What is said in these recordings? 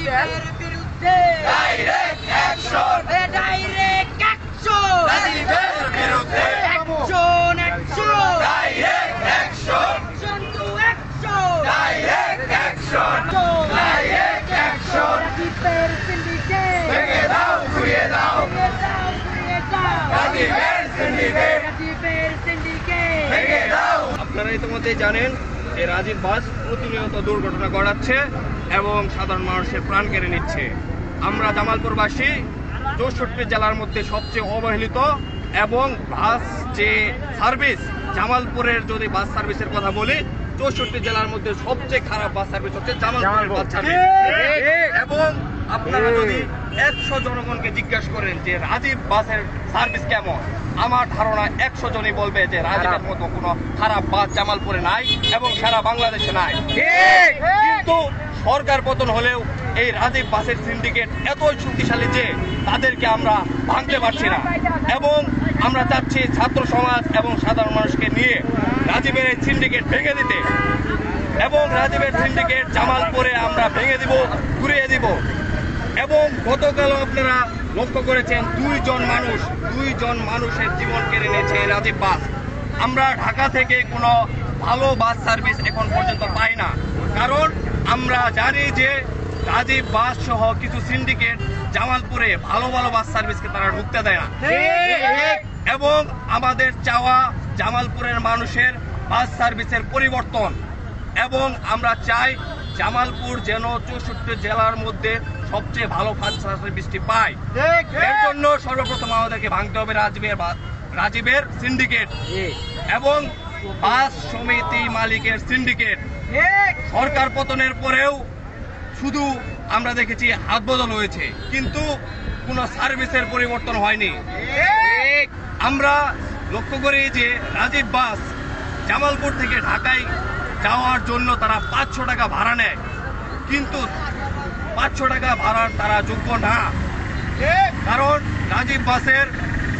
রাজীবের বিরুদ্ধে direct action, direct action, রাজীবের বিরুদ্ধে action, action, direct action, action to action, direct action, direct action, রাজীবের syndicate ভেঙে দাও, ঘুরিয়ে দাও, ভেঙে দাও, ঘুরিয়ে দাও, রাজীবের সিন্ডিকেট, রাজীবের সিন্ডিকেট ভেঙে দাও। আপনারা ইতিমধ্যেই জানেন যে রাজীব বাস প্রতিনিয়ত দুর্ঘটনা ঘটাচ্ছে এবং সাধারণ মানুষের প্রাণ কেড়ে নিচ্ছে। আমরা জামালপুরবাসী 64 জেলার মধ্যে সবচেয়ে অবহেলিত এবং বাস যে সার্ভিস, জামালপুরের যদি বাস সার্ভিসের কথা বলি, 64 জেলার মধ্যে সবচেয়ে খারাপ বাস সার্ভিস হচ্ছে জামালপুরের বাস সার্ভিস। এবং আপনারা যদি 100 জনগণকে জিজ্ঞাসা করেন যে রাজীব বাসের সার্ভিস কেমন, আমার ধারণা 100 জনই বলবে যে রাজীবের মতো কোনো খারাপ বাস জামালপুরে নাই এবং সারা বাংলাদেশে নাই। কিন্তু সরকার পতন হলেও এই রাজীব বাসের সিন্ডিকেট এতই শক্তিশালী যে তাদেরকে আমরা ভাঙতে পারছি না এবং আমরা চাচ্ছি ছাত্র সমাজ এবং সাধারণ মানুষকে নিয়ে রাজীবের এই সিন্ডিকেট ভেঙে দিতে এবং রাজীবের সিন্ডিকেট জামালপুরে আমরা ভেঙে দিব, ঘুরিয়ে দিব। এবং গতকাল আপনারা লক্ষ্য করেছেন দুইজন মানুষের জীবন কেড়ে নিয়েছে রাজীব বাস। আমরা ঢাকা থেকে কোনো ভালো বাস সার্ভিস এখন পর্যন্ত পাই না, কারণ আমরা জানি যে রাজীব বাস সহ কিছু সিন্ডিকেট জামালপুরে ভালো ভালো বাস সার্ভিসকে তারা ঢুকতে দেয় না। এবং আমাদের চাওয়া জামালপুরের মানুষের বাস সার্ভিসের পরিবর্তন এবং আমরা চাই জামালপুর যেন 64 জেলার মধ্যে সবচেয়ে ভালো বাস সার্ভিসটি পায়। এর জন্য সর্বপ্রথম আমাদেরকে ভাঙতে হবে রাজীবের সিন্ডিকেট এবং বাস সমিতি মালিকের সিন্ডিকেট। সরকার পতনের পরেও শুধু আমরা দেখেছি হাত বদল হয়েছে, কিন্তু কোনো সার্ভিসের পরিবর্তন হয়নি। আমরা লক্ষ্য করি যে রাজীব বাস জামালপুর থেকে ঢাকায় যাওয়ার জন্য তারা 500 টাকা ভাড়া নেয়, কিন্তু 500 টাকা ভাড়ার তারা যোগ্য না, কারণ রাজীব বাসের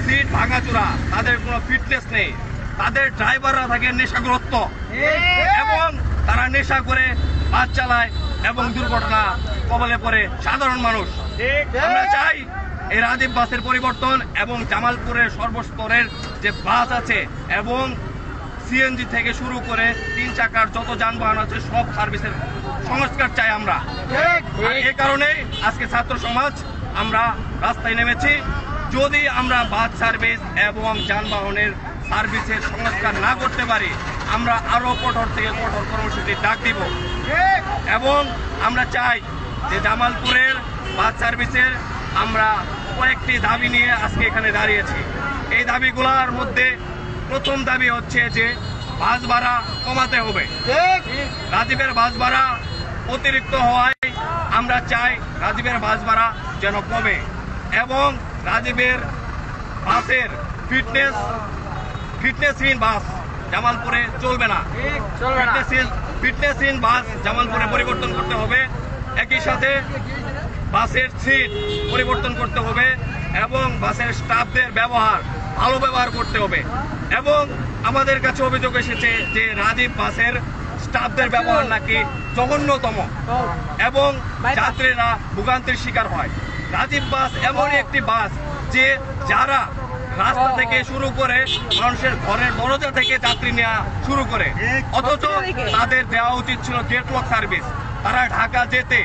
সিট ভাঙাচোরা, তাদের কোনো ফিটনেস নেই, তাদের ড্রাইভাররা থাকে নেশাগ্রস্ত এবং তারা নেশা করে বাস চালায় এবং দুর্ঘটনা কবলে পড়ে সাধারণ মানুষ। আমরা চাই এই রাজীব বাসের পরিবর্তন এবং জামালপুরের সর্বস্তরের যে বাস আছে এবং সিএনজি থেকে শুরু করে 3 চাকার যত যানবাহন আছে সব সার্ভিসের সংস্কার চাই আমরা। এই কারণে আজকে ছাত্র সমাজ আমরা রাস্তায় নেমেছি। যদি আমরা বাস সার্ভিস এবং যানবাহনের সার্ভিসের সংস্কার না করতে পারি, আমরা আরো কঠোর থেকে কঠোর কর্মসূচির ডাক দিব এবং আমরা চাই যে জামালপুরের বাস সার্ভিসের আমরা কয়েকটি দাবি নিয়ে আজকে এখানে দাঁড়িয়েছি। এই দাবিগুলোর মধ্যে প্রথম দাবি হচ্ছে যে বাস ভাড়া কমাতে হবে। রাজীবের বাস ভাড়া অতিরিক্ত হওয়ায় আমরা চাই রাজীবের বাস ভাড়া যেন কমে এবং রাজীবের বাসের ফিটনেসহীন বাস জামালপুরে চলবে না। ফিটনেসহীন বাস জামালপুরে পরিবর্তন করতে হবে। একই সাথে বাসের সিট পরিবর্তন করতে হবে এবং বাসের স্টাফদের ভালো ব্যবহার করতে হবে। এবং আমাদের কাছে অভিযোগ এসেছে যে রাজীব বাসের স্টাফদের ব্যবহার নাকি জঘন্যতম এবং যাত্রীরা ভোগান্তির শিকার হয়। রাজীব বাস এমনই একটি বাস যে যারা রাস্তা থেকে শুরু করে মানুষের ঘরের দরজা থেকে যাত্রী নেওয়া শুরু করে, অথচ তাদের দেওয়া উচিত ছিল গেট ওয়াক সার্ভিস। তারা ঢাকা যেতে